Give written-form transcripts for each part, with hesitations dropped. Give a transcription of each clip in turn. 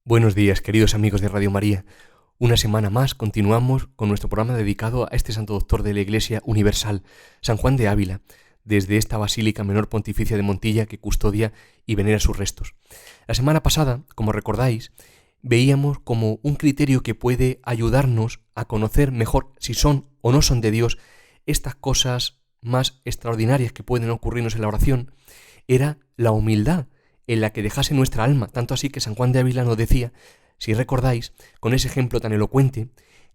Buenos días, queridos amigos de Radio María. Una semana más continuamos con nuestro programa dedicado a este santo doctor de la Iglesia Universal, San Juan de Ávila, desde esta Basílica Menor Pontificia de Montilla que custodia y venera sus restos. La semana pasada, como recordáis, veíamos como un criterio que puede ayudarnos a conocer mejor si son o no son de Dios estas cosas más extraordinarias que pueden ocurrirnos en la oración, era la humildad en la que dejase nuestra alma, tanto así que San Juan de Ávila nos decía, si recordáis, con ese ejemplo tan elocuente,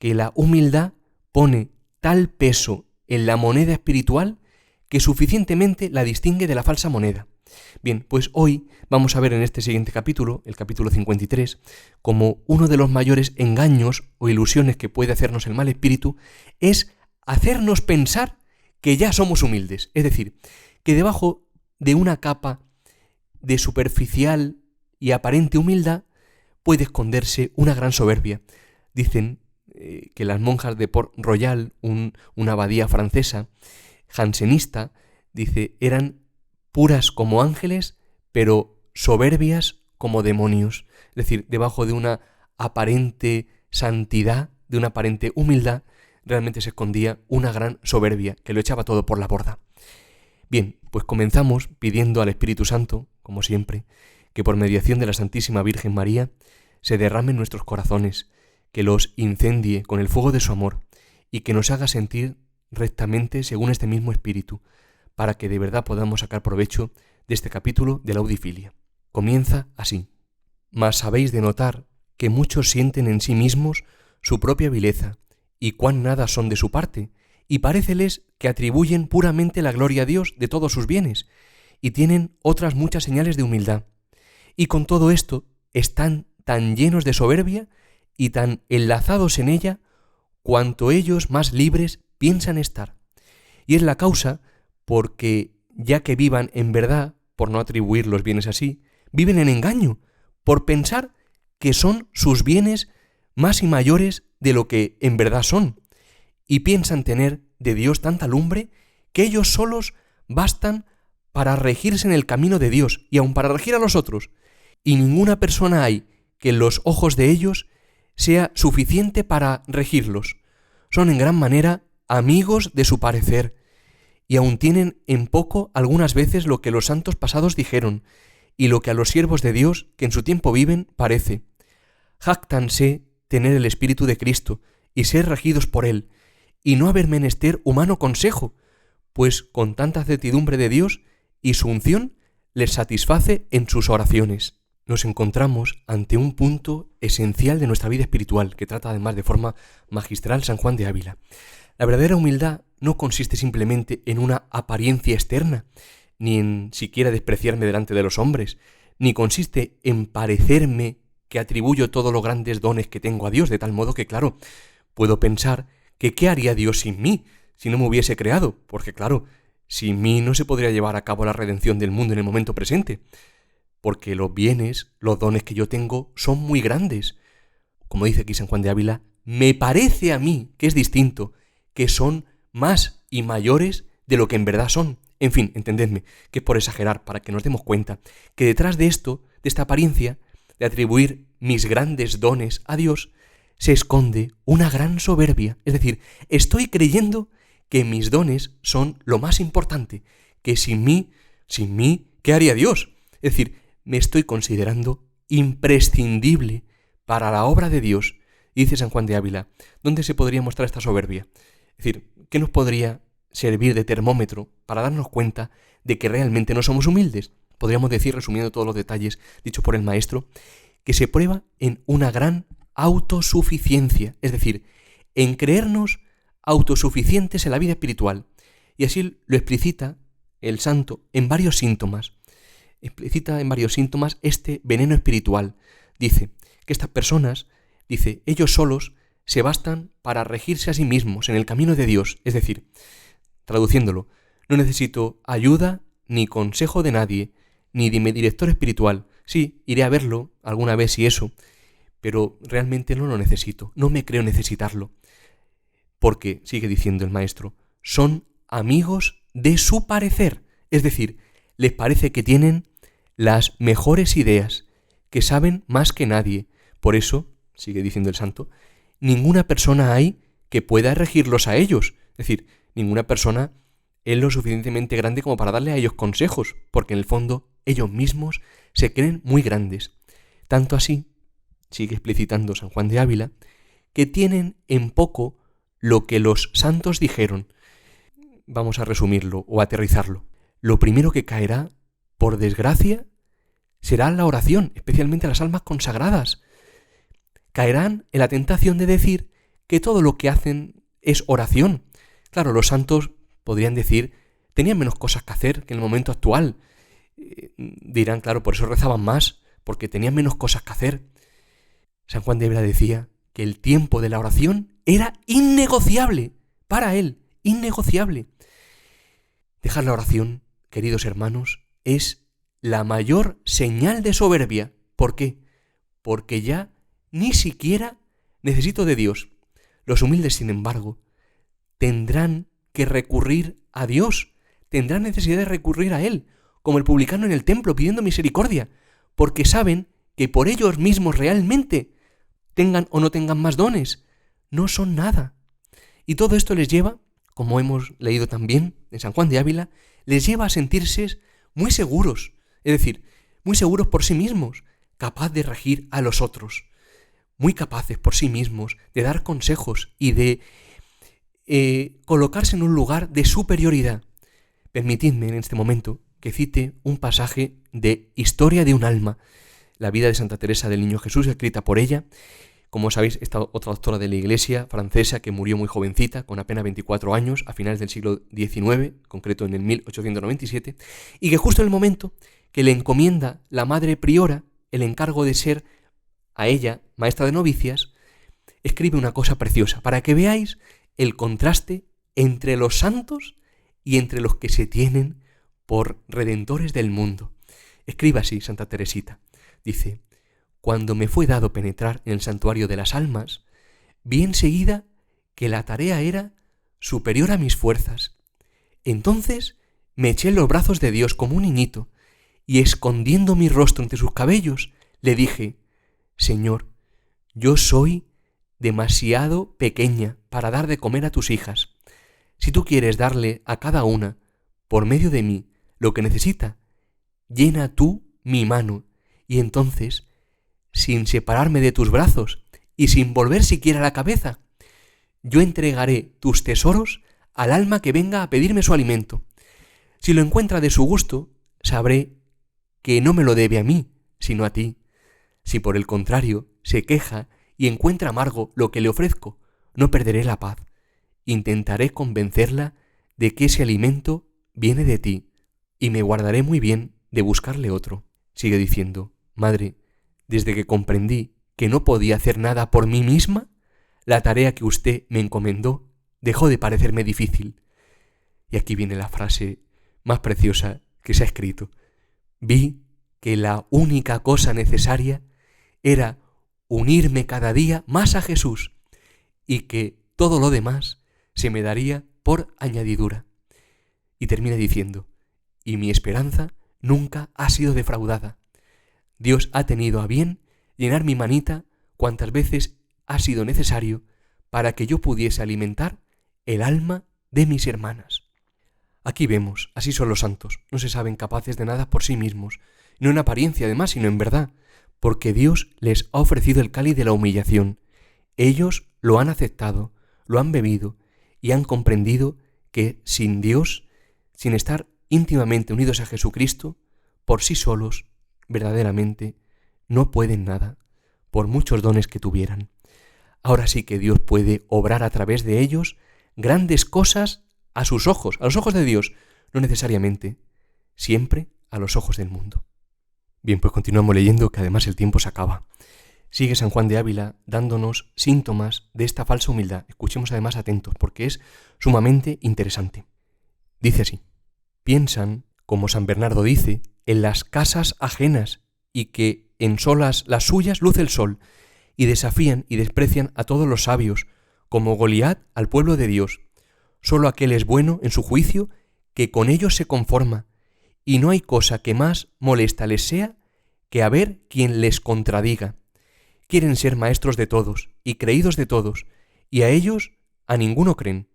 que la humildad pone tal peso en la moneda espiritual que suficientemente la distingue de la falsa moneda. Bien, pues hoy vamos a ver en este siguiente capítulo, el capítulo 53, como uno de los mayores engaños o ilusiones que puede hacernos el mal espíritu es hacernos pensar que ya somos humildes, es decir, que debajo de una capa de superficial y aparente humildad puede esconderse una gran soberbia. Dicen que las monjas de Port Royal, una abadía francesa, jansenista, dice, eran puras como ángeles, pero soberbias como demonios. Es decir, debajo de una aparente santidad, de una aparente humildad, realmente se escondía una gran soberbia que lo echaba todo por la borda. Bien, pues comenzamos pidiendo al Espíritu Santo, como siempre, que por mediación de la Santísima Virgen María se derrame en nuestros corazones, que los incendie con el fuego de su amor y que nos haga sentir rectamente según este mismo Espíritu, para que de verdad podamos sacar provecho de este capítulo de la audifilia. Comienza así. Mas habéis de notar que muchos sienten en sí mismos su propia vileza y cuán nada son de su parte, y paréceles que atribuyen puramente la gloria a Dios de todos sus bienes, y tienen otras muchas señales de humildad. Y con todo esto están tan llenos de soberbia y tan enlazados en ella cuanto ellos más libres piensan estar. Y es la causa porque, ya que vivan en verdad, por no atribuir los bienes así, viven en engaño, por pensar que son sus bienes más y mayores de lo que en verdad son, y piensan tener de Dios tanta lumbre que ellos solos bastan para regirse en el camino de Dios y aun para regir a los otros, y ninguna persona hay que en los ojos de ellos sea suficiente para regirlos. Son en gran manera amigos de su parecer, y aun tienen en poco algunas veces lo que los santos pasados dijeron, y lo que a los siervos de Dios que en su tiempo viven parece. Jáctanse tener el Espíritu de Cristo y ser regidos por Él, y no haber menester humano consejo, pues con tanta certidumbre de Dios y su unción les satisface en sus oraciones. Nos encontramos ante un punto esencial de nuestra vida espiritual, que trata además de forma magistral San Juan de Ávila. La verdadera humildad no consiste simplemente en una apariencia externa, ni en siquiera despreciarme delante de los hombres, ni consiste en parecerme que atribuyo todos los grandes dones que tengo a Dios, de tal modo que, claro, puedo pensar que ¿qué haría Dios sin mí, si no me hubiese creado? Porque, claro, sin mí no se podría llevar a cabo la redención del mundo en el momento presente, porque los bienes, los dones que yo tengo son muy grandes. Como dice aquí San Juan de Ávila, me parece a mí que es distinto, que son más y mayores de lo que en verdad son. En fin, entendedme, que es por exagerar, para que nos demos cuenta que detrás de esto, de esta apariencia, de atribuir mis grandes dones a Dios, se esconde una gran soberbia. Es decir, estoy creyendo que mis dones son lo más importante, que sin mí, ¿qué haría Dios? Es decir, me estoy considerando imprescindible para la obra de Dios. Y dice San Juan de Ávila, ¿dónde se podría mostrar esta soberbia? Es decir, ¿qué nos podría servir de termómetro para darnos cuenta de que realmente no somos humildes? Podríamos decir, resumiendo todos los detalles dichos por el maestro, que se prueba en una gran autosuficiencia, es decir, en creernos autosuficientes en la vida espiritual. Y así lo explicita el santo en varios síntomas. Explicita en varios síntomas este veneno espiritual. Dice que estas personas, ellos solos se bastan para regirse a sí mismos en el camino de Dios. Es decir, traduciéndolo, no necesito ayuda ni consejo de nadie, ni de mi director espiritual. Sí, iré a verlo alguna vez y eso, pero realmente no lo necesito, no me creo necesitarlo. Porque, sigue diciendo el maestro, son amigos de su parecer, es decir, les parece que tienen las mejores ideas, que saben más que nadie, Por eso, sigue diciendo el santo, ninguna persona hay que pueda regirlos a ellos. Es decir, ninguna persona es lo suficientemente grande como para darle a ellos consejos, porque en el fondo ellos mismos se creen muy grandes. Tanto así, sigue explicitando San Juan de Ávila, que tienen en poco lo que los santos dijeron. Vamos a resumirlo o aterrizarlo. Lo primero que caerá, por desgracia, será la oración, especialmente las almas consagradas. Caerán en la tentación de decir que todo lo que hacen es oración. Claro, los santos podrían decir, tenían menos cosas que hacer que en el momento actual. Dirán, claro, por eso rezaban más, porque tenían menos cosas que hacer. San Juan de Ávila decía que el tiempo de la oración era innegociable para él, innegociable. Dejar la oración, queridos hermanos, es la mayor señal de soberbia. ¿Por qué? Porque ya ni siquiera necesito de Dios. Los humildes, sin embargo, tendrán que recurrir a Dios, tendrán necesidad de recurrir a Él, como el publicano en el templo pidiendo misericordia, porque saben que por ellos mismos realmente, tengan o no tengan más dones, no son nada. Y todo esto les lleva, como hemos leído también en San Juan de Ávila, les lleva a sentirse muy seguros, es decir, muy seguros por sí mismos, capaz de regir a los otros, muy capaces por sí mismos de dar consejos y de colocarse en un lugar de superioridad. Permitidme en este momento que cite un pasaje de Historia de un alma, la vida de Santa Teresa del Niño Jesús, escrita por ella. Como sabéis, esta otra doctora de la Iglesia francesa que murió muy jovencita, con apenas 24 años, a finales del siglo XIX, concreto en el 1897, y que justo en el momento que le encomienda la madre priora el encargo de ser a ella maestra de novicias, escribe una cosa preciosa, para que veáis el contraste entre los santos y entre los que se tienen por redentores del mundo. Escribe así Santa Teresita, dice: cuando me fue dado penetrar en el santuario de las almas, vi enseguida que la tarea era superior a mis fuerzas. Entonces me eché en los brazos de Dios como un niñito, y escondiendo mi rostro entre sus cabellos, le dije: Señor, yo soy demasiado pequeña para dar de comer a tus hijas. Si tú quieres darle a cada una, por medio de mí, lo que necesita, llena tú mi mano, y entonces, sin separarme de tus brazos y sin volver siquiera la cabeza, yo entregaré tus tesoros al alma que venga a pedirme su alimento. Si lo encuentra de su gusto, sabré que no me lo debe a mí, sino a ti. Si por el contrario se queja y encuentra amargo lo que le ofrezco, no perderé la paz. Intentaré convencerla de que ese alimento viene de ti y me guardaré muy bien de buscarle otro. Sigue diciendo: Madre, desde que comprendí que no podía hacer nada por mí misma, la tarea que usted me encomendó dejó de parecerme difícil. Y aquí viene la frase más preciosa que se ha escrito. Vi que la única cosa necesaria era unirme cada día más a Jesús y que todo lo demás se me daría por añadidura. Y termina diciendo: y mi esperanza nunca ha sido defraudada. Dios ha tenido a bien llenar mi manita cuantas veces ha sido necesario para que yo pudiese alimentar el alma de mis hermanas. Aquí vemos, así son los santos, no se saben capaces de nada por sí mismos, no en apariencia además, sino en verdad, porque Dios les ha ofrecido el cáliz de la humillación. Ellos lo han aceptado, lo han bebido y han comprendido que sin Dios, sin estar íntimamente unidos a Jesucristo, por sí solos, verdaderamente, no pueden nada, por muchos dones que tuvieran. Ahora sí que Dios puede obrar a través de ellos grandes cosas a sus ojos, a los ojos de Dios, no necesariamente, siempre a los ojos del mundo. Bien, pues continuamos leyendo, que además el tiempo se acaba. Sigue San Juan de Ávila dándonos síntomas de esta falsa humildad. Escuchemos además atentos, porque es sumamente interesante. Dice así: piensan, como San Bernardo dice, en las casas ajenas y que en solas las suyas luce el sol, y desafían y desprecian a todos los sabios, como Goliat al pueblo de Dios. Solo aquel es bueno en su juicio que con ellos se conforma, y no hay cosa que más molesta les sea que haber quien les contradiga. quieren ser maestros de todos y creídos de todos, y a ellos a ninguno creen.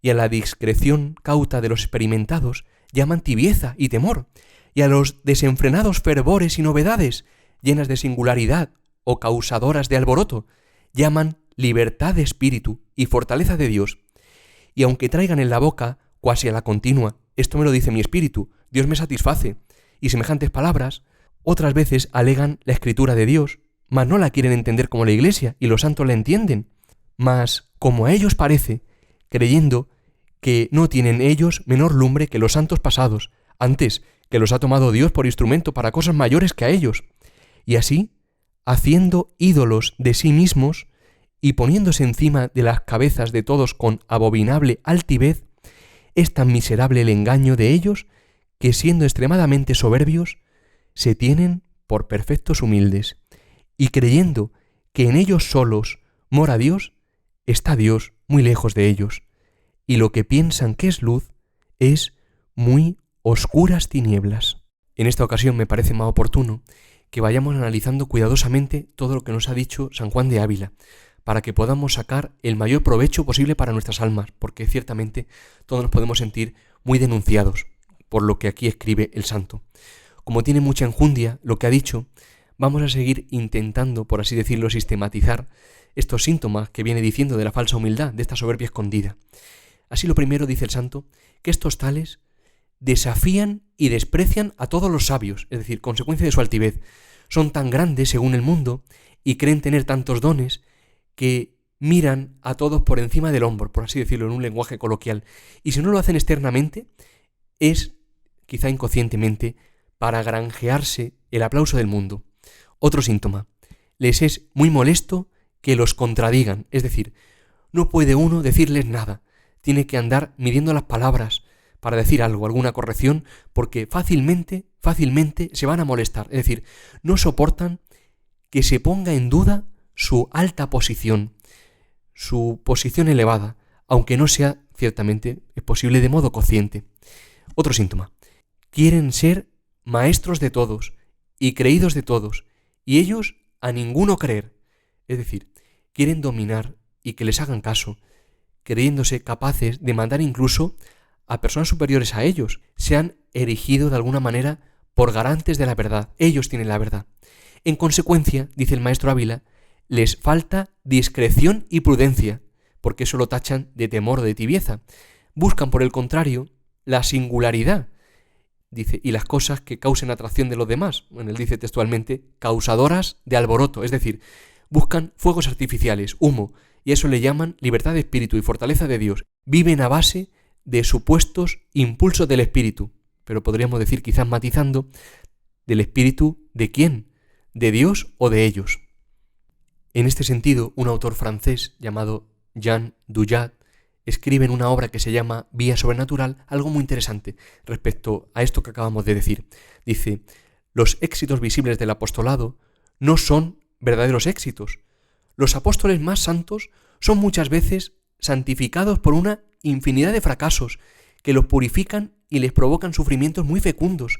Y a la discreción cauta de los experimentados llaman tibieza y temor, y a los desenfrenados fervores y novedades, llenas de singularidad o causadoras de alboroto, llaman libertad de espíritu y fortaleza de Dios. Y aunque traigan en la boca, cuasi a la continua, esto me lo dice mi espíritu, Dios me satisface, y semejantes palabras, otras veces alegan la escritura de Dios, mas no la quieren entender como la Iglesia, y los santos la entienden. Mas, como a ellos parece, creyendo que no tienen ellos menor lumbre que los santos pasados, antes que los ha tomado Dios por instrumento para cosas mayores que a ellos, y así, haciendo ídolos de sí mismos y poniéndose encima de las cabezas de todos con abominable altivez, es tan miserable el engaño de ellos que, siendo extremadamente soberbios, se tienen por perfectos humildes, y creyendo que en ellos solos mora Dios, está Dios muy lejos de ellos, y lo que piensan que es luz es muy oscuras tinieblas. En esta ocasión me parece más oportuno que vayamos analizando cuidadosamente todo lo que nos ha dicho San Juan de Ávila, para que podamos sacar el mayor provecho posible para nuestras almas, porque ciertamente todos nos podemos sentir muy denunciados por lo que aquí escribe el santo. Como tiene mucha enjundia lo que ha dicho, vamos a seguir intentando, por así decirlo, sistematizar estos síntomas que viene diciendo de la falsa humildad, de esta soberbia escondida. Así lo primero, dice el santo, que estos tales desafían y desprecian a todos los sabios, es decir, consecuencia de su altivez. Son tan grandes según el mundo y creen tener tantos dones que miran a todos por encima del hombro, por así decirlo en un lenguaje coloquial. Y si no lo hacen externamente, es, quizá inconscientemente, para granjearse el aplauso del mundo. Otro síntoma, les es muy molesto que los contradigan, es decir, no puede uno decirles nada, tiene que andar midiendo las palabras para decir algo, alguna corrección, porque fácilmente se van a molestar, es decir, no soportan que se ponga en duda su alta posición, su posición elevada, aunque no sea, ciertamente, es posible de modo consciente. Otro síntoma, quieren ser maestros de todos y creídos de todos, y ellos a ninguno creer, es decir, quieren dominar y que les hagan caso, creyéndose capaces de mandar incluso a personas superiores a ellos. Se han erigido de alguna manera por garantes de la verdad, ellos tienen la verdad. En consecuencia, dice el maestro Ávila, les falta discreción y prudencia, porque eso lo tachan de temor o de tibieza. Buscan, por el contrario, la singularidad, dice, y las cosas que causen atracción de los demás. Bueno, él dice textualmente, causadoras de alboroto, es decir, buscan fuegos artificiales, humo, y eso le llaman libertad de espíritu y fortaleza de Dios. Viven a base de supuestos impulsos del espíritu, pero podríamos decir, quizás matizando, del espíritu ¿de quién? ¿De Dios o de ellos? En este sentido, un autor francés llamado Jean Douillat escribe en una obra que se llama Vía Sobrenatural algo muy interesante respecto a esto que acabamos de decir. Dice, los éxitos visibles del apostolado no son verdaderos éxitos. Los apóstoles más santos son muchas veces santificados por una infinidad de fracasos que los purifican y les provocan sufrimientos muy fecundos,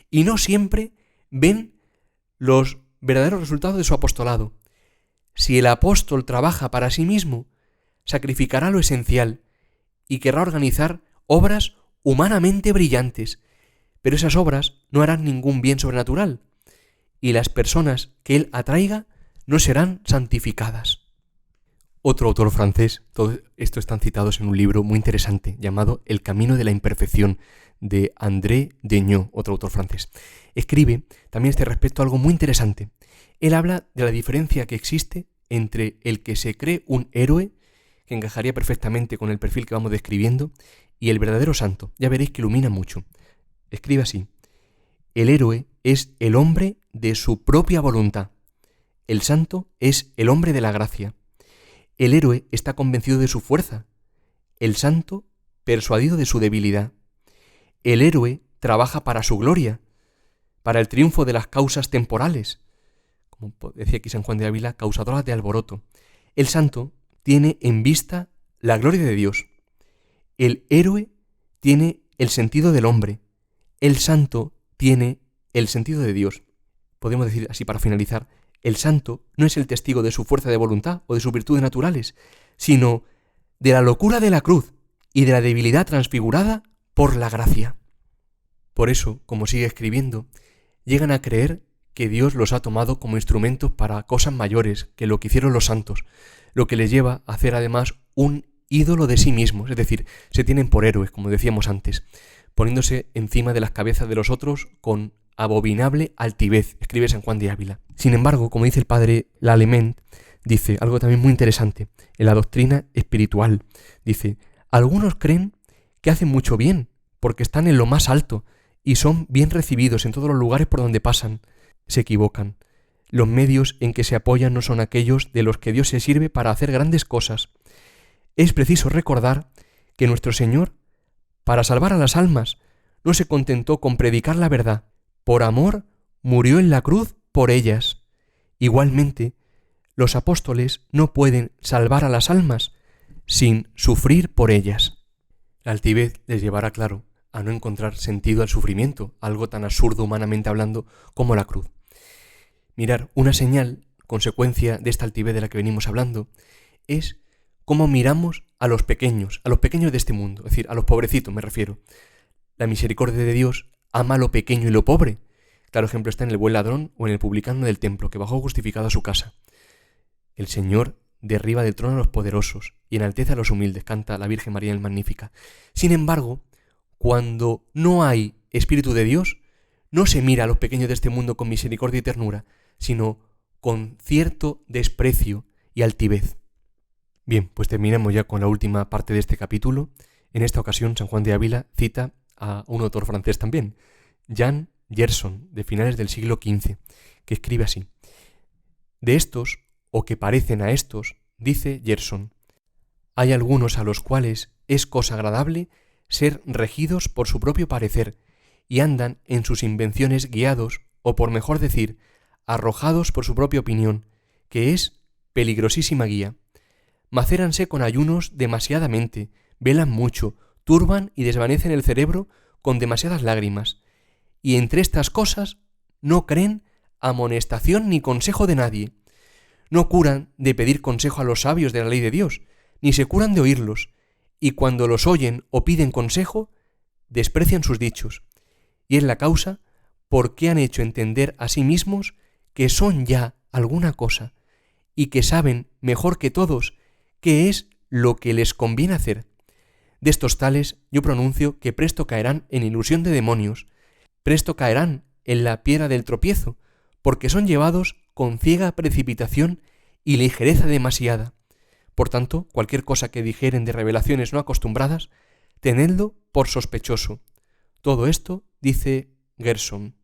y no siempre ven los verdaderos resultados de su apostolado. Si el apóstol trabaja para sí mismo, sacrificará lo esencial y querrá organizar obras humanamente brillantes, pero esas obras no harán ningún bien sobrenatural, y las personas que él atraiga no serán santificadas. Otro autor francés, todo esto están citados en un libro muy interesante llamado El camino de la imperfección, de André Degnaud, otro autor francés. Escribe también a este respecto algo muy interesante. Él habla de la diferencia que existe entre el que se cree un héroe, que encajaría perfectamente con el perfil que vamos describiendo, y el verdadero santo. Ya veréis que ilumina mucho. Escribe así: el héroe es el hombre de su propia voluntad. El santo es el hombre de la gracia. El héroe está convencido de su fuerza. El santo, persuadido de su debilidad. El héroe trabaja para su gloria, para el triunfo de las causas temporales, como decía aquí San Juan de Ávila, causadoras de alboroto. El santo tiene en vista la gloria de Dios. El héroe tiene el sentido del hombre. El santo tiene el sentido de Dios. Podemos decir así para finalizar, el santo no es el testigo de su fuerza de voluntad o de sus virtudes naturales, sino de la locura de la cruz y de la debilidad transfigurada por la gracia. Por eso, como sigue escribiendo, llegan a creer que Dios los ha tomado como instrumentos para cosas mayores que lo que hicieron los santos, lo que les lleva a hacer además un ídolo de sí mismos, es decir, se tienen por héroes, como decíamos antes, poniéndose encima de las cabezas de los otros con abominable altivez, escribe San Juan de Ávila. Sin embargo, como dice el padre Lalement, dice algo también muy interesante en la doctrina espiritual. Dice, algunos creen que hacen mucho bien, porque están en lo más alto y son bien recibidos en todos los lugares por donde pasan. Se equivocan. Los medios en que se apoyan no son aquellos de los que Dios se sirve para hacer grandes cosas. Es preciso recordar que nuestro Señor, para salvar a las almas, no se contentó con predicar la verdad. Por amor, murió en la cruz por ellas. Igualmente, los apóstoles no pueden salvar a las almas sin sufrir por ellas. La altivez les llevará, claro, a no encontrar sentido al sufrimiento, algo tan absurdo humanamente hablando como la cruz. Mirar, una señal, consecuencia de esta altivez de la que venimos hablando, es cómo miramos a los pequeños de este mundo, es decir, a los pobrecitos me refiero. La misericordia de Dios ama lo pequeño y lo pobre. Claro ejemplo está en el buen ladrón o en el publicano del templo, que bajó justificado a su casa. El Señor derriba del trono a los poderosos y enaltece a los humildes, canta la Virgen María en el Magnífica. Sin embargo, cuando no hay Espíritu de Dios, no se mira a los pequeños de este mundo con misericordia y ternura, sino con cierto desprecio y altivez. Bien, pues terminamos ya con la última parte de este capítulo. En esta ocasión, San Juan de Ávila cita a un autor francés también, Jean Gerson, de finales del siglo XV, que escribe así. De estos, o que parecen a estos, dice Gerson, hay algunos a los cuales es cosa agradable ser regidos por su propio parecer y andan en sus invenciones guiados, o por mejor decir, arrojados por su propia opinión, que es peligrosísima guía. Macéranse con ayunos demasiadamente, velan mucho, turban y desvanecen el cerebro con demasiadas lágrimas, y entre estas cosas no creen amonestación ni consejo de nadie. No curan de pedir consejo a los sabios de la ley de Dios, ni se curan de oírlos, y cuando los oyen o piden consejo, desprecian sus dichos. Y es la causa por qué han hecho entender a sí mismos que son ya alguna cosa, y que saben mejor que todos qué es lo que les conviene hacer. De estos tales yo pronuncio que presto caerán en ilusión de demonios, presto caerán en la piedra del tropiezo, porque son llevados con ciega precipitación y ligereza demasiada. Por tanto, cualquier cosa que dijeren de revelaciones no acostumbradas, tenedlo por sospechoso. Todo esto dice Gerson.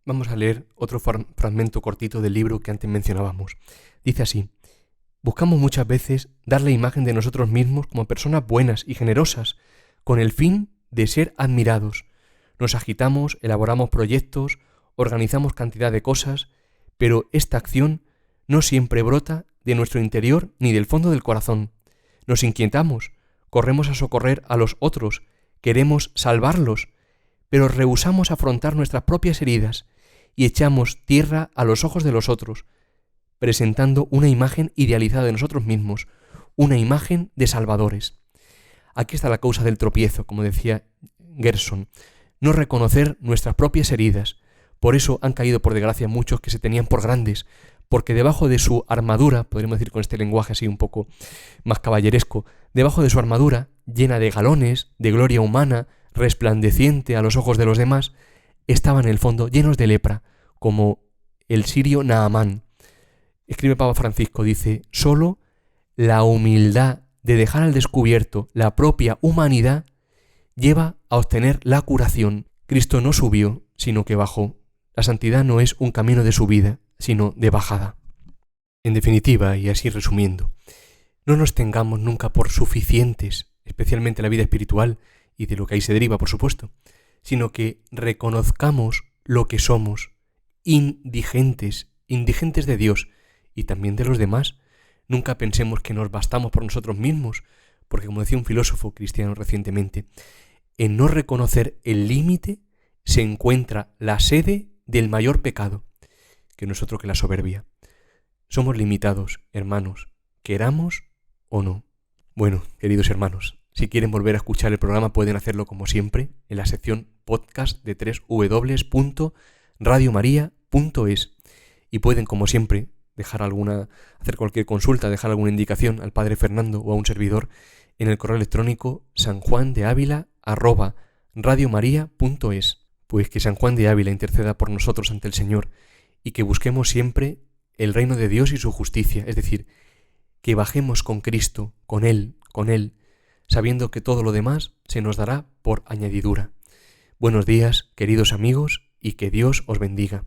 Vamos a leer otro fragmento cortito del libro que antes mencionábamos. Dice así: buscamos muchas veces dar la imagen de nosotros mismos como personas buenas y generosas, con el fin de ser admirados. Nos agitamos, elaboramos proyectos, organizamos cantidad de cosas, pero esta acción no siempre brota de nuestro interior ni del fondo del corazón. Nos inquietamos, corremos a socorrer a los otros, queremos salvarlos, pero rehusamos afrontar nuestras propias heridas y echamos tierra a los ojos de los otros, presentando una imagen idealizada de nosotros mismos, una imagen de salvadores. Aquí está la causa del tropiezo, como decía Gerson, no reconocer nuestras propias heridas. Por eso han caído por desgracia muchos que se tenían por grandes, porque debajo de su armadura, podríamos decir con este lenguaje así un poco más caballeresco, debajo de su armadura, llena de galones, de gloria humana, resplandeciente a los ojos de los demás, estaban en el fondo llenos de lepra, como el sirio Naamán. Escribe Papa Francisco, dice, solo la humildad de dejar al descubierto la propia humanidad lleva a obtener la curación. Cristo no subió, sino que bajó. La santidad no es un camino de subida, sino de bajada. En definitiva, y así resumiendo, no nos tengamos nunca por suficientes, especialmente en la vida espiritual, y de lo que ahí se deriva, por supuesto, sino que reconozcamos lo que somos, indigentes de Dios y también de los demás. Nunca pensemos que nos bastamos por nosotros mismos, porque como decía un filósofo cristiano recientemente, en no reconocer el límite se encuentra la sede del mayor pecado, que no es otro que la soberbia. Somos limitados, hermanos, queramos o no. Bueno, queridos hermanos, si quieren volver a escuchar el programa pueden hacerlo como siempre en la sección podcast de www.radiomaria.es y pueden, como siempre, hacer cualquier consulta, dejar alguna indicación al Padre Fernando o a un servidor en el correo electrónico sanjuandeavila@radiomaria.es. Pues que San Juan de Ávila interceda por nosotros ante el Señor y que busquemos siempre el reino de Dios y su justicia, es decir, que bajemos con Cristo, con Él, sabiendo que todo lo demás se nos dará por añadidura. Buenos días, queridos amigos, y que Dios os bendiga.